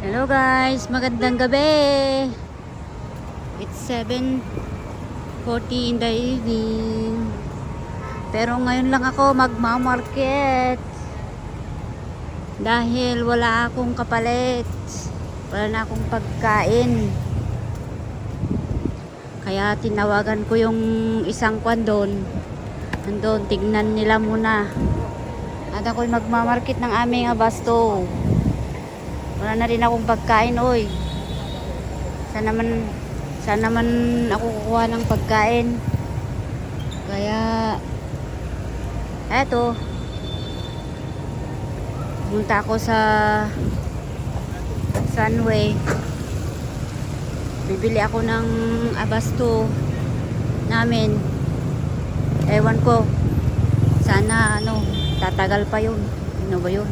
Hello guys, magandang gabi. It's 7:40 in the evening. Pero ngayon lang ako magmamarket dahil wala akong kapalit. Wala na akong pagkain. Kaya tinawagan ko yung isang kwan doon. Nandun, tignan nila muna. At ako'y magmamarket ng aming abasto. Wala na rin akong pagkain, oy. Saan naman ako kukuha ng pagkain. Kaya eto, punta ako sa Sunway. Bibili ako ng abasto namin. Ewan ko, sana tatagal pa yun. Ano ba yun?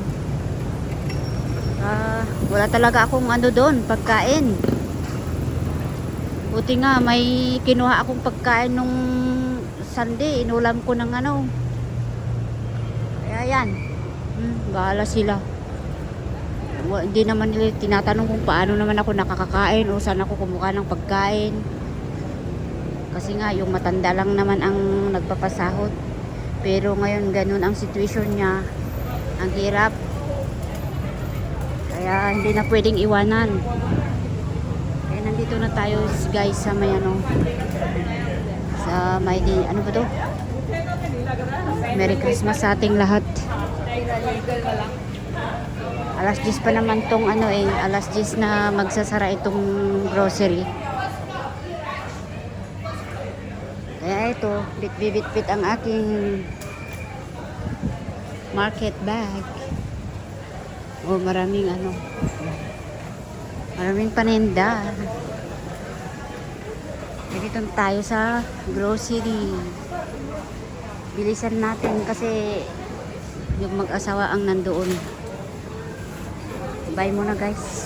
Wala talaga akong doon, pagkain. Buti nga may kinuha akong pagkain nung Sunday, inulam ko ng Kaya yan, bahala sila. Hindi naman nila tinatanong kung paano naman ako nakakakain o saan ako kumuha ng pagkain. Kasi nga yung matanda lang naman ang nagpapasahod. Pero ngayon ganun ang sitwasyon niya. Ang hirap. Kaya hindi na pwedeng iwanan. Kaya nandito na tayo guys sa may sa may ano ba to? Merry Christmas sa ating lahat. Alas 10 pa naman tong alas 10 na magsasara itong grocery. Kaya ito, bit ang aking market bag. Oh, maraming maraming paninda. Dito tayo sa grocery. Bilisan natin kasi yung mag-asawa ang nandoon. Bye muna guys.